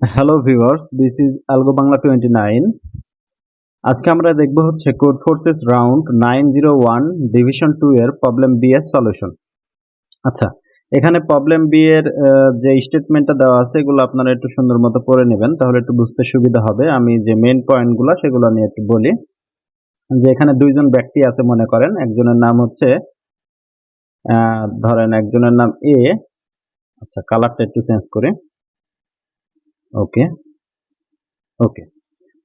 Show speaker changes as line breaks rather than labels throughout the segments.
Hello viewers, this is Algo Bangla 29। আজকে আমরা দেখব হচ্ছে কোড ফোর্সেস রাউন্ড 901 ডিভিশন 2 এর প্রবলেম বি এর সলিউশন। আচ্ছা, এখানে প্রবলেম বি এর যে স্টেটমেন্টটা দেওয়া আছে এগুলো আপনারা একটু সুন্দর মতো পড়ে নেবেন, তাহলে একটু বুঝতে সুবিধা হবে। আমি যে মেইন পয়েন্টগুলো সেগুলো নিয়ে একটু বলি। যে এখানে দুইজন ব্যক্তি আছে, মনে করেন একজনের নাম হচ্ছে ধরেন একজনের নাম এ। আচ্ছা, কালারটা একটু চেঞ্জ করি। ওকে ওকে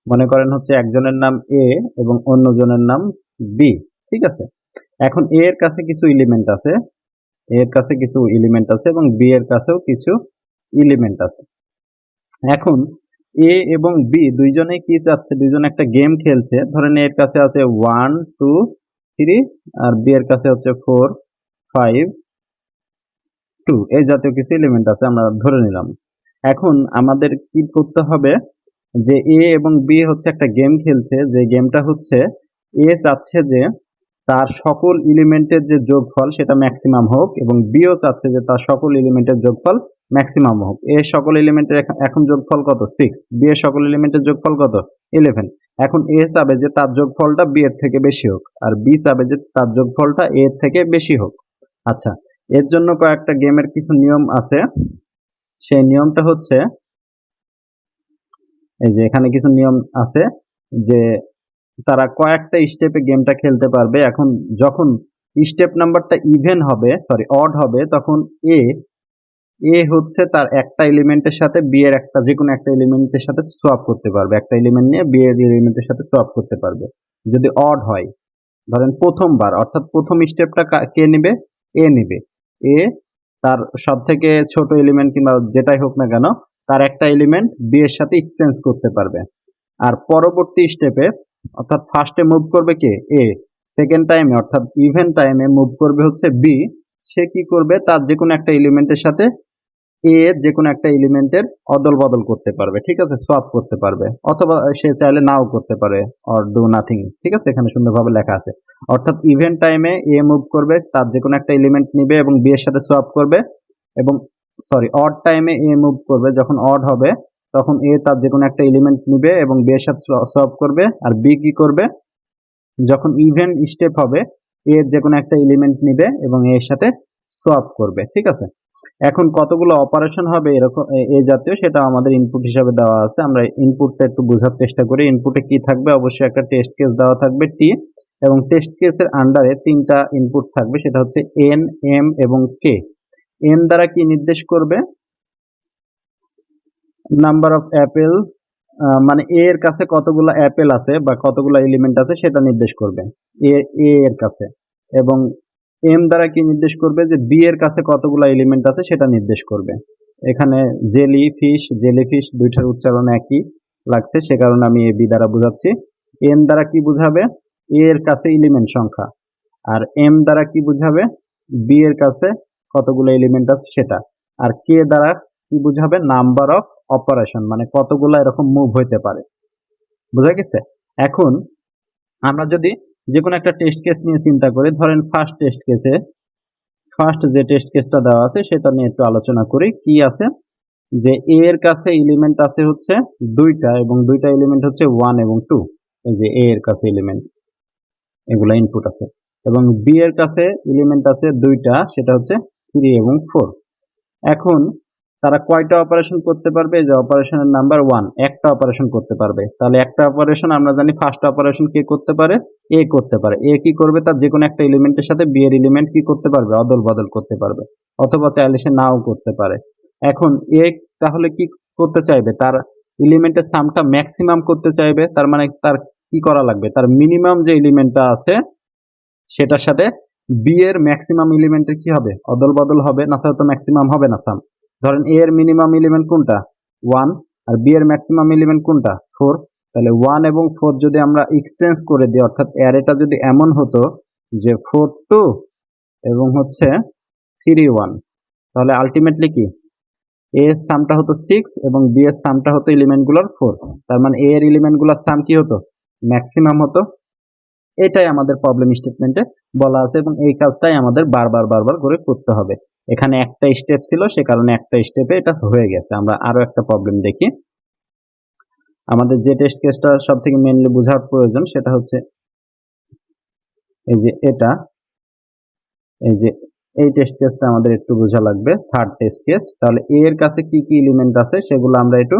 মনে করেন হচ্ছে একজনের নাম এ এবং অন্যজনের নাম বি। ঠিক আছে, এখন এ এর কাছে কিছু এলিমেন্ট আছে, এবং বি এর কাছেও কিছু এলিমেন্ট আছে। এখন এ এবং বি দুইজনেই কি চাচ্ছে, দুইজনে একটা গেম খেলছে। ধরেন এর কাছে আছে 1 2 3 আর বি এর কাছে হচ্ছে 4 5 2, এই জাতীয় কিছু এলিমেন্ট আছে আমরা ধরে নিলাম। এখন আমাদের কি করতে হবে, যে এ এবং বি হচ্ছে একটা গেম খেলছে, যে গেমটা হচ্ছে এ চাচ্ছে যে তার সকল এলিমেন্টের যে যোগফল সেটা ম্যাক্সিমাম হোক, এবং বিও চাচ্ছে যে তার সকল এলিমেন্টের যোগফল ম্যাক্সিমাম হোক। এ সকল এলিমেন্টের এখন যোগফল কত 6, বি এর সকল এলিমেন্টের যোগফল কত 11। এখন এ চাবে যে তার যোগফলটা বি এর থেকে বেশি হোক, আর বি চাবে যে তার যোগফলটা এ এর থেকে বেশি হোক। আচ্ছা, এর জন্য কয়েকটা গেমের কিছু নিয়ম আছে। সেই নিয়মটা হচ্ছে, এই যে এখানে কিছু নিয়ম আছে যে তারা কয়েকটা স্টেপে গেমটা খেলতে পারবে। এখন যখন স্টেপ নাম্বারটা ইভেন হবে, সরি অড হবে, তখন এ এ হচ্ছে তার একটা এলিমেন্টের সাথে বি এর একটা যে কোনো একটা এলিমেন্টের সাথে সোয়াপ করতে পারবে, একটা এলিমেন্ট নিয়ে বি এর এলিমেন্টের সাথে সোয়াপ করতে পারবে যদি অড হয়। ধরেন প্রথমবার, অর্থাৎ প্রথম স্টেপটা কে নেবে, এ নেবে। এ তার সব থেকে ছোট এলিমেন্ট কিংবা যেটাই হোক না কেন, তার একটা এলিমেন্ট বি এর সাথে এক্সচেঞ্জ করতে পারবে। আর পরবর্তী স্টেপে, অর্থাৎ ফার্স্টে মুভ করবে কে, এ। সেকেন্ড টাইমে অর্থাৎ ইভেন টাইমে মুভ করবে হচ্ছে বি। সে কি করবে, তার যে কোনো একটা এলিমেন্টের সাথে এ যে কোনো একটা এলিমেন্টের অদল বদল করতে পারবে, ঠিক আছে, সোয়াপ করতে পারবে, অথবা সে চাইলে নাও করতে পারে, অর ডু নাথিং। ঠিক আছে, এখানে সুন্দরভাবে লেখা আছে। অর্থাৎ ইভেন টাইমে এ মুভ করবে, তার যে কোনো একটা এলিমেন্ট নিবে এবং বি এর সাথে সোয়াপ করবে, এবং সরি অড টাইমে এ মুভ করবে, যখন অড হবে তখন এ তার যে কোনো একটা এলিমেন্ট নিবে এবং বি এর সাথে সোয়াপ করবে। আর বি কি করবে, যখন ইভেন স্টেপ হবে এ যে কোনো একটা এলিমেন্ট নিবে এবং এর সাথে সোয়াপ করবে। ঠিক আছে, এখন কতগুলো অপারেশন হবে এরকম এই জাতীয়, সেটা আমাদের ইনপুট হিসাবে দেওয়া আছে। আমরা ইনপুটটা একটু বোঝার চেষ্টা করি। ইনপুটে কি থাকবে, অবশ্যই একটা টেস্ট কেস দেওয়া থাকবে টি, এবং টেস্ট কেসের আন্ডারে তিনটা ইনপুট থাকবে, সেটা হচ্ছে এন, এম এবং কে। এন দ্বারা কি নির্দেশ করবে, নাম্বার অফ অ্যাপেল, মানে এ এর কাছে কতগুলো অ্যাপেল আছে বা কতগুলো এলিমেন্ট আছে সেটা নির্দেশ করবে এ এর কাছে। এবং এম দ্বারা কি নির্দেশ করবে, যে বি এর কাছে কতগুলো এলিমেন্ট আছে সেটা নির্দেশ করবে। এখানে জেলিফিশ দুইটার উচ্চারণ একই লাগছে, সে কারণে আমি এ বি দ্বারা বোঝাচ্ছি। এম দ্বারা কি বুঝাবে, এ এর কাছে এলিমেন্ট সংখ্যা। আর এম দ্বারা কি বুঝাবে, বি এর কাছে কতগুলো এলিমেন্ট আছে সেটা। আর কে দ্বারা কি বুঝাবে, নাম্বার অফ অপারেশন, মানে কতগুলো এরকম মুভ হইতে পারে। বোঝা গেছে? এখন আমরা যদি যে কোনো একটা টেস্ট কেস নিয়ে চিন্তা করি, ধরেন ফার্স্ট যে টেস্ট কেসটা দেওয়া আছে সেটা নিয়ে একটু আলোচনা করি। কি আছে, যে এ এর কাছে এলিমেন্ট আছে হচ্ছে দুইটা, এবং দুইটা এলিমেন্ট হচ্ছে 1 এবং 2। এই যে এ এর কাছে এলিমেন্ট, এগুলা ইনপুট আছে। এবং বি এর কাছে এলিমেন্ট আছে দুইটা, সেটা হচ্ছে 3 এবং 4। এখন তারা কয়টা অপারেশন করতে পারবে, যে অপারেশনের নাম্বার 1, একটা অপারেশন করতে পারবে। তাহলে একটা অপারেশন আমরা জানি, ফার্স্ট অপারেশন কে করতে পারে, এ করতে পারে। এ কি করবে, তার যে কোনো একটা এলিমেন্টের সাথে বি এর এলিমেন্ট কি করতে পারবে, অদল বদল করতে পারবে, অথবা চাইলে সে নাও করতে পারে। এখন এ তাহলে কি করতে চাইবে, তার এলিমেন্টের সামটা ম্যাক্সিমাম করতে চাইবে। তার মানে তার কি করা লাগবে, তার মিনিমাম যে এলিমেন্টটা আছে সেটার সাথে বি এর ম্যাক্সিমাম এলিমেন্টের কি হবে, অদল বদল হবে, না তাহলে তো ম্যাক্সিমাম হবে না সাম। ধরেন এ এর মিনিমাম এলিমেন্ট কোনটা, 1, আর বি এর ম্যাক্সিমাম এলিমেন্ট কোনটা, 4। তাহলে 1 এবং 4 যদি আমরা এক্সচেঞ্জ করে দিই, অর্থাৎ অ্যারেটা যদি এমন হতো যে 4 2 এবং হচ্ছে 3 1, তাহলে আলটিমেটলি কি, এ এর সামটা হতো 6 এবং বি এর সামটা হতো এলিমেন্টগুলোর 4। তার মানে এ এর এলিমেন্টগুলোর সাম কি হতো, ম্যাক্সিমাম হতো। এটাই আমাদের প্রবলেম স্টেটমেন্টে বলা আছে, এবং এই কাজটাই আমাদের বারবার করে করতে হবে। এখানে একটা স্টেপ ছিল, সে কারণে একটা স্টেপে এটা হয়ে গেছে। আমরা আরো একটা প্রবলেম দেখি। আমাদের যে টেস্ট কেসটা সব থেকে মেনলি বোঝার প্রয়োজন সেটা হচ্ছে এই যে এটা, এই যে এই টেস্ট কেসটা আমাদের একটু বোঝা লাগবে, থার্ড টেস্ট কেস। তাহলে এ এর কাছে কি কি এলিমেন্ট আছে সেগুলো আমরা একটু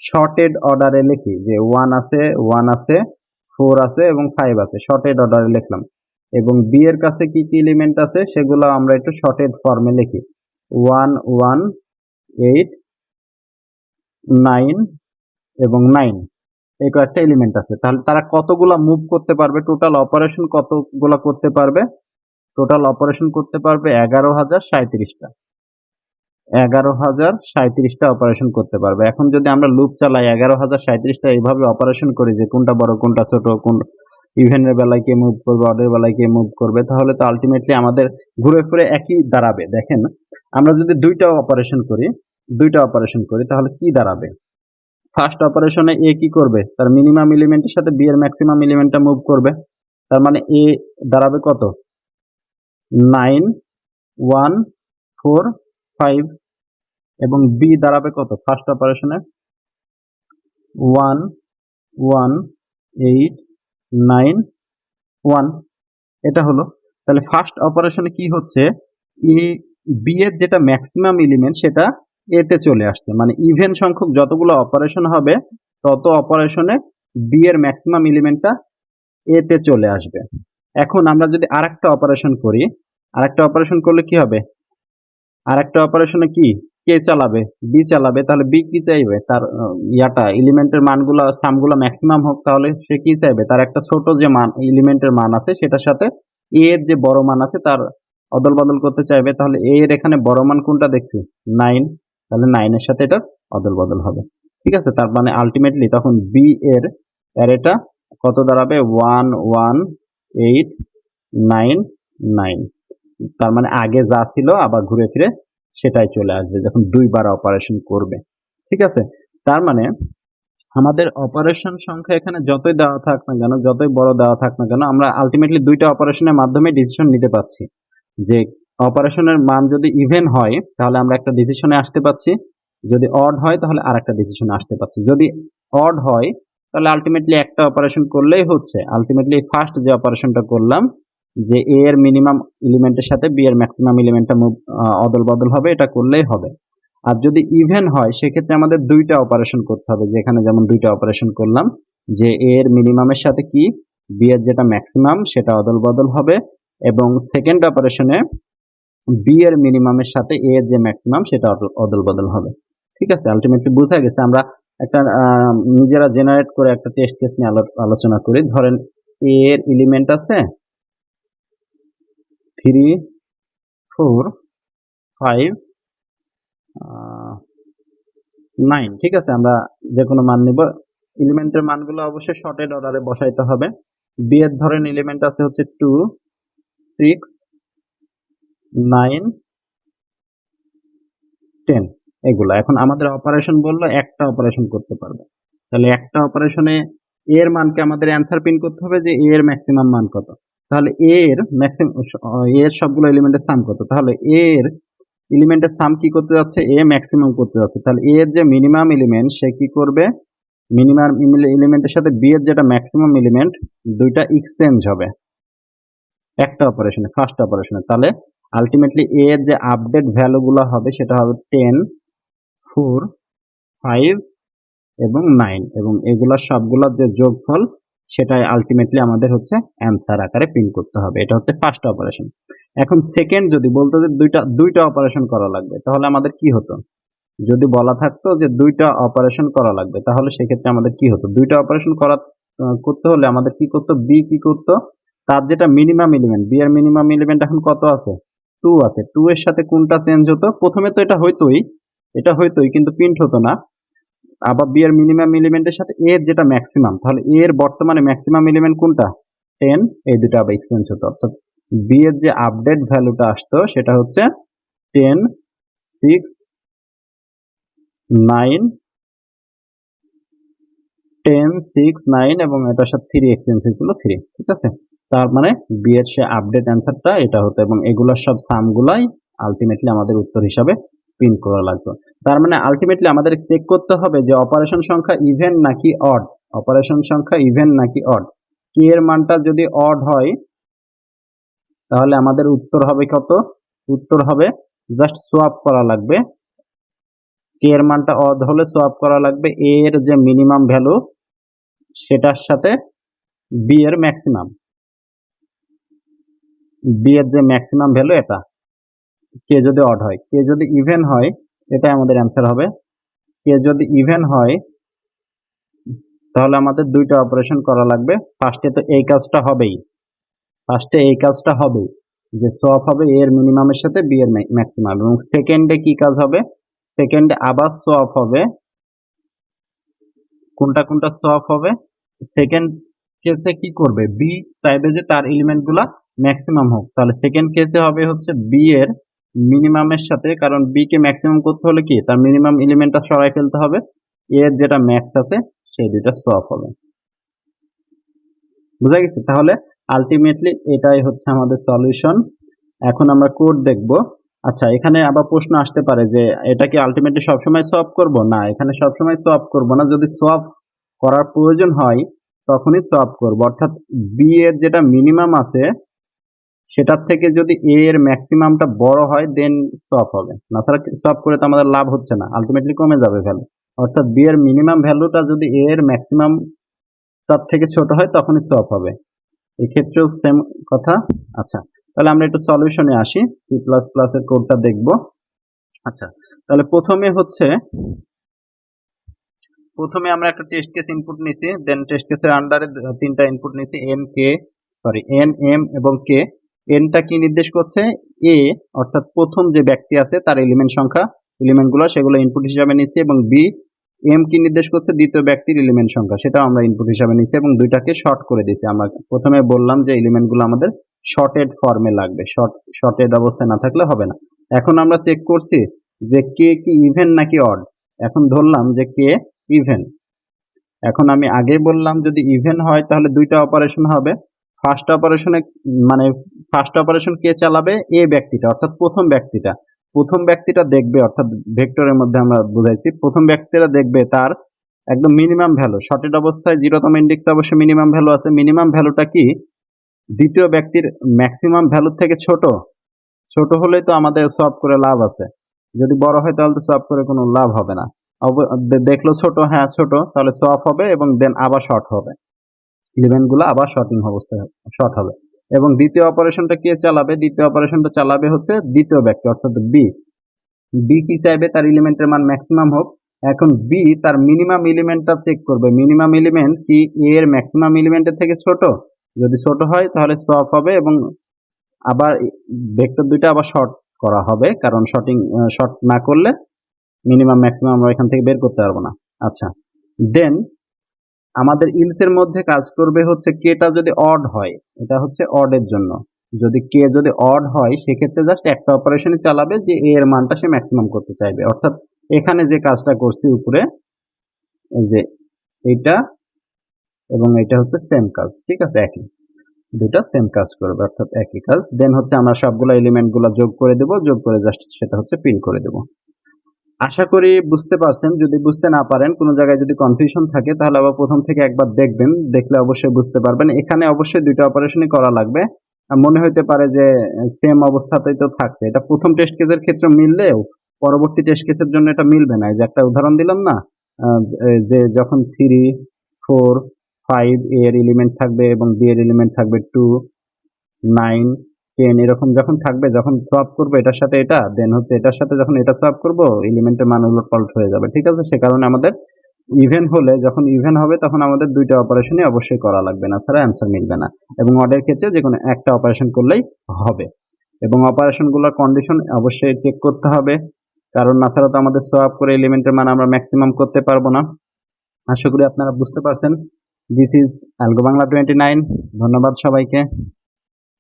শর্টেড অর্ডারে লিখি, যে 1 আছে, 1 আছে, 4 আছে এবং 5 আছে, শর্টেড অর্ডারে লিখলাম। এবং বি এর কাছে কি কি এলিমেন্ট আছে সেগুলো আমরা একটু শর্টেড ফর্মে লিখি, 1 1 8 9 এবং 9, এই কয়েকটা এলিমেন্ট আছে। তাহলে তারা কতগুলা মুভ করতে পারবে, টোটাল অপারেশন কতগুলা করতে পারবে, টোটাল অপারেশন করতে পারবে 11,037টা, 11,037টা অপারেশন করতে পারবে। এখন যদি আমরা লুপ চালাই 11,037টা এইভাবে অপারেশন করি যে কোনটা বড় কোনটা ছোট, কোন ইভেনের বেলায় কে মুভ করবে, অডের বেলায় কে মুভ করবে, তাহলে তো আলটিমেটলি আমাদের ঘুরে ফিরে একই দাঁড়াবে। দেখেন আমরা যদি দুইটা অপারেশন করি তাহলে কি দাঁড়াবে, ফার্স্ট অপারেশনে এ কি করবে, তার মিনিমাম এলিমেন্টের সাথে বি এর ম্যাক্সিমাম এলিমেন্টটা মুভ করবে। তার মানে এ দাঁড়াবে কত, 9 1 4 5, এবং বি দাঁড়াবে কত, ফার্স্ট অপারেশনে 1 1 8 9 1, এটা হলো। তাহলে ফার্স্ট অপারেশনে কি হচ্ছে, এ বি এর যেটা ম্যাক্সিমাম এলিমেন্ট সেটা এ তে চলে আসছে, মানে ইভেন সংখ্যক যতগুলো অপারেশন হবে তত অপারেশনে বি এর ম্যাক্সিমাম এলিমেন্টটা এ তে চলে আসবে। এখন আমরা যদি আরেকটা অপারেশন করি, আরেকটা অপারেশন করলে কি হবে, আরেকটা অপারেশনে কি কে চালাবে, বি চালাবে, তাহলে বি কি চাইবে, তার ইয়াটা এলিমেন্টের মানগুলো সামগুলো ম্যাক্সিমাম হোক, তাহলে সে কি চাইবে, তার একটা ছোট যে মান এলিমেন্টের মান আছে সেটার সাথে এ এর যে বড় মান আছে তার অদল বদল করতে চাইবে। তাহলে এ এর এখানে বড় মান কোনটা দেখছি, 9, তাহলে 9 এর সাথে এটার অদল বদল হবে। ঠিক আছে, তার মানে আলটিমেটলি তখন বি এর অ্যারেটা কত দাঁড়াবে, 1 1 8 9 9, তার মানে আগে যা ছিল আবার ঘুরে ফিরে সেটাই চলে আসবে যখন দুইবার অপারেশন করবে। ঠিক আছে, তার মানে আমাদের অপারেশন সংখ্যা এখানে যতই দেওয়া থাক না কেন, যতই বড় দেওয়া থাক না কেন, আমরা আলটিমেটলি দুইটা অপারেশনের মাধ্যমে ডিসিশন নিতে পারছি। যে অপারেশনের মান যদি ইভেন হয় তাহলে আমরা একটা ডিসিশনে আসতে পারছি, যদি অড হয় তাহলে আরেকটা ডিসিশনে আসতে পারছি। যদি অড হয় তাহলে আলটিমেটলি একটা অপারেশন করলেই হচ্ছে, আলটিমেটলি ফার্স্ট যে অপারেশনটা করলাম যে এ এর মিনিমাম এলিমেন্টের সাথে বি এর ম্যাক্সিমাম এলিমেন্টটা অদল বদল হবে, এটা করলেই হবে। আর যদি ইভেন হয় সেক্ষেত্রে আমাদের দুইটা অপারেশন করতে হবে, যেখানে যেমন দুইটা অপারেশন করলাম, যে এ এর মিনিমামের সাথে কি বি এর যেটা ম্যাক্সিমাম সেটা অদল বদল হবে, এবং সেকেন্ড অপারেশনে বি এর মিনিমামের সাথে এ এর যে ম্যাক্সিমাম সেটা অদল বদল হবে। ঠিক আছে, আলটিমেটলি বোঝা গেছে। আমরা একটা নিজেরা জেনারেট করে একটা টেস্ট কেস নিয়ে আলোচনা করি। ধরেন এ এর এলিমেন্ট আছে 3 4 5 9, ঠিক আছে, আমরা যে কোনো মান নিব। এলিমেন্টের মানগুলো অবশ্যই শর্টেড অর্ডারে বসাইতে হবে। বি এর ধরেন এলিমেন্ট আছে হচ্ছে 2 6 9 10, এগুলো। এখন আমাদের অপারেশন বললো একটা অপারেশন করতে পারবে, তাহলে একটা অপারেশনে এর মানকে আমাদের অ্যান্সার প্রিন্ট করতে হবে যে এর ম্যাক্সিমাম মান কত। তাহলে এর ম্যাক্সিমাম, এর সবগুলো এলিমেন্টের সাম কত, তাহলে এর এলিমেন্টের সাম কি করতে যাচ্ছে, এ ম্যাক্সিমাম করতে যাচ্ছে। তাহলে এর যে মিনিমাম এলিমেন্ট সে কি করবে, মিনিমাম এলিমেন্টের সাথে বি এর যেটা ম্যাক্সিমাম এলিমেন্ট দুইটা এক্সচেঞ্জ হবে একটা অপারেশনে, ফার্স্ট অপারেশনে। তাহলে আলটিমেটলি এ এর যে আপডেট ভ্যালুগুলো হবে সেটা হবে 10 4 5 এবং 9, এবং এগুলা সবগুলোর যে যোগফল সেটাই আলটিমেটলি আমাদের হচ্ছে অ্যান্সার আকারে প্রিন্ট করতে হবে। এটা হচ্ছে ফার্স্ট অপারেশন। এখন সেকেন্ড যদি বলতো যে দুইটা অপারেশন করা লাগবে, তাহলে আমাদের কি হতো, যদি বলা থাকতো যে দুইটা অপারেশন করা লাগবে তাহলে সেক্ষেত্রে আমাদের কি হতো, দুইটা অপারেশন করতে হলে আমাদের কি করতো, বি কি করতো, তার যেটা মিনিমাম এলিমেন্ট, বি এর মিনিমাম এলিমেন্ট এখন কত আছে, 2 আছে, 2 এর সাথে কোনটা চেঞ্জ হতো, প্রথমে তো এটা হইতোই কিন্তু প্রিন্ট হতো না। আবার বি এর মিনিমাম এলিমেন্টের সাথে এর যেটা ম্যাক্সিমাম, তাহলে এর বর্তমানে ম্যাক্সিমাম এলিমেন্ট কোনটা, 10, এই দুটো আবার এক্সচেঞ্জ হতো। অর্থাৎ বি এর যে আপডেট ভ্যালুটা আসতো সেটা হচ্ছে 10 6 9 10 6 9, এবং এটার সাথে 3 এক্সচেঞ্জ হয়েছিল 3। ঠিক আছে, তার মানে বি এর সে আপডেট অ্যান্সারটা এটা হতো, এবং এগুলোর সব সামগুলাই আলটিমেটলি আমাদের উত্তর হিসাবে প্রিন্ট করা লাগবে। তার মানে আলটিমেটলি আমাদের চেক করতে হবে যে অপারেশন সংখ্যা ইভেন নাকি অড, অপারেশন সংখ্যা ইভেন নাকি অড। কে এর মানটা যদি অড হয় তাহলে আমাদের উত্তর হবে কত? উত্তর হবে জাস্ট সোয়াপ করা লাগবে। কে এর মানটা অড হলে সোয়াপ করা লাগবে এ এর যে মিনিমাম ভ্যালু সেটার সাথে বি এর ম্যাক্সিমাম, বি এর যে ম্যাক্সিমাম ভ্যালু এটা, কে যদি অড হয়। কে যদি ইভেন হয় এটাই আমাদের অ্যান্সার হবে। কে যদি ইভেন হয় তাহলে আমাদের দুইটা অপারেশন করা লাগবে। ফার্স্টে তো এই কাজটা হবেই, ফার্স্টে এই কাজটা হবে যে সোয়াপ হবে এ এর মিনিমামের সাথে বি এর ম্যাক্সিমাম, এবং সেকেন্ডে কি কাজ হবে? সেকেন্ডে আবার সোয়াপ হবে। কোনটা কোনটা সোয়াপ হবে? সেকেন্ড কেসে কি করবে? বি চাইবে যে তার এলিমেন্ট গুলা ম্যাক্সিমাম হোক, তাহলে সেকেন্ড কেসে হবে হচ্ছে বি এর মিনিমামের সাথে, কারণ বি কে ম্যাক্সিমাম করতে হলে কি তার মিনিমাম এলিমেন্টটা সরাই ফেলতে হবে, এর যেটা ম্যাক্স আছে সেই দুইটা সোয়াপ হবে। বুঝা গেছে? তাহলে আলটিমেটলি এটাই হচ্ছে আমাদের সলিউশন। এখন আমরা কোড দেখব। আচ্ছা, এখানে আবার প্রশ্ন আসতে পারে যে এটা কি আলটিমেটলি সবসময় সোয়াপ করব? না, এখানে সবসময় সোয়াপ করব না। যদি সোয়াপ করার প্রয়োজন হয় তখনই সোয়াপ করব, অর্থাৎ বি এর যেটা মিনিমাম আছে সেটার থেকে যদি এ এর ম্যাক্সিমামটা বড় হয় দেন সোয়াপ হবে, না তারা সোয়াপ করে তো আমাদের লাভ হচ্ছে না, আলটিমেটলি কমে যাবে ভ্যালু। অর্থাৎ বি এর মিনিমাম ভ্যালুটা যদি এ এর ম্যাক্সিমাম তার থেকে ছোট হয় তখনই সোয়াপ হবে। এক্ষেত্রেও সেম কথা। আচ্ছা, তাহলে আমরা একটু সলিউশনে আসি, সি প্লাস প্লাস এর কোডটা দেখব। আচ্ছা, তাহলে প্রথমে আমরা একটা টেস্ট কেস ইনপুট নিছি, দেন টেস্ট কেসের আন্ডারে তিনটা ইনপুট নিছি, এন এম এবং কে। এনটা কি নির্দেশ করছে? এ অর্থাৎ প্রথম যে ব্যক্তি আছে তার এলিমেন্ট সংখ্যা, এলিমেন্টগুলো সেগুলো ইনপুট হিসাবে নিছি, এবং বি এম কি নির্দেশ করছে? দ্বিতীয় ব্যক্তির এলিমেন্ট সংখ্যা, সেটাও আমরা ইনপুট হিসাবে নিছি এবং দুইটাকে শর্ট করে দিছি। আমরা প্রথমে বললাম যে এলিমেন্টগুলো আমাদের শর্টেড ফর্মে লাগবে, শর্টেড অবস্থায় না থাকলে হবে না। এখন আমরা চেক করছি যে কে কি ইভেন নাকি অড। এখন ধরলাম যে কে ইভেন। এখন আমি আগে বললাম যদি ইভেন হয় তাহলে দুইটা অপারেশন হবে। ফার্স্ট অপারেশনে মানে ফার্স্ট অপারেশন কে চালাবে? এ ব্যক্তিটা, অর্থাৎ প্রথম ব্যক্তিটা দেখবে, অর্থাৎ ভেক্টরের মধ্যে আমরা বুঝাইছি, প্রথম ব্যক্তিটা দেখবে তার একদম মিনিমাম ভ্যালু, শর্টেড অবস্থায় 0তম ইন্ডেক্সে অবশ্যই মিনিমাম ভ্যালু আছে, মিনিমাম ভ্যালুটা কি দ্বিতীয় ব্যক্তির ম্যাক্সিমাম ভ্যালুর থেকে ছোট। ছোট হলেই তো আমাদের সোয়াপ করে লাভ আছে, যদি বড় হয় তাহলে তো সোয়াপ করে কোনো লাভ হবে না। দেখলো ছোট, হ্যাঁ ছোট, তাহলে সোয়াপ হবে এবং দেন আবার শর্ট হবে, এলিমেন্টগুলো আবার শর্টিং অবস্থায় শর্ট হবে। এবং দ্বিতীয় অপারেশনটা কে চালাবে? দ্বিতীয় অপারেশনটা চালাবে হচ্ছে দ্বিতীয় ব্যক্তি, অর্থাৎ বি। বি কি চাইবে? তার এলিমেন্টের মান ম্যাক্সিমাম হোক। এখন বি তার মিনিমাম এলিমেন্টটা চেক করবে, মিনিমাম এলিমেন্ট কি এ এর ম্যাক্সিমাম এলিমেন্টের থেকে ছোট। যদি ছোট হয় তাহলে সোয়াপ হবে এবং আবার ভেক্টর দুইটা আবার শর্ট করা হবে, কারণ শর্ট না করলে মিনিমাম ম্যাক্সিমাম আমরা এখান থেকে বের করতে পারবো না। আচ্ছা, দেন আমাদের ইলসের মধ্যে কাজ করবে হচ্ছে কেটা যদি অড হয়, এটা হচ্ছে অড এর জন্য, যদি কে যদি অড হয় সেক্ষেত্রে জাস্ট একটা অপারেশনই চালাবে যে এ এর মানটা সে ম্যাক্সিমাম করতে চাইবে। অর্থাৎ এখানে যে কাজটা করছি উপরে, এই যে এইটা এবং এটা হচ্ছে সেম কাজ, ঠিক আছে, একই, দুটা সেম কাজ করবে, অর্থাৎ একই কাজ। দেন হচ্ছে আমরা সবগুলো এলিমেন্ট গুলা যোগ করে দেব, যোগ করে জাস্ট সেটা হচ্ছে প্রিন্ট করে দেব। আশা করি বুঝতে পারছেন। যদি বুঝতে না পারেন, কোনো জায়গায় যদি কনফিউশন থাকে তাহলে আবার প্রথম থেকে একবার দেখবেন, দেখলে অবশ্যই বুঝতে পারবেন। এখানে অবশ্যই দুইটা অপারেশনই করা লাগবে। মনে হইতে পারে যে সেম অবস্থাতেই তো থাকছে, এটা প্রথম টেস্ট কেসের ক্ষেত্রে মিললেও পরবর্তী টেস্ট কেসের জন্য এটা মিলবে না। এই যে একটা উদাহরণ দিলাম না, যে যখন 3, 4, 5 এর এলিমেন্ট থাকবে এবং বি এর এলিমেন্ট থাকবে 2, 9, 10 এরকম যখন থাকবে, যখন সোয়াপ করবো এটার সাথে এটা, দেন হচ্ছে এটার সাথে যখন এটা সোয়াপ করবো এলিমেন্টের মান উলটপালট হয়ে যাবে, ঠিক আছে। সে কারণে আমাদের ইভেন হলে, যখন ইভেন হবে তখন আমাদের দুইটা অপারেশনই অবশ্যই করা লাগবে, না ছাড়া অ্যান্সার মিলবে না। এবং অডের ক্ষেত্রে যে কোনো একটা অপারেশন করলেই হবে, এবং অপারেশনগুলোর কন্ডিশন অবশ্যই চেক করতে হবে, কারণ না ছাড়া তো আমাদের সোয়াপ করে এলিমেন্টের মান আমরা ম্যাক্সিমাম করতে পারবো না। আশা করি আপনারা বুঝতে পারছেন। This is algo Bangla 29। ধন্যবাদ সবাইকে।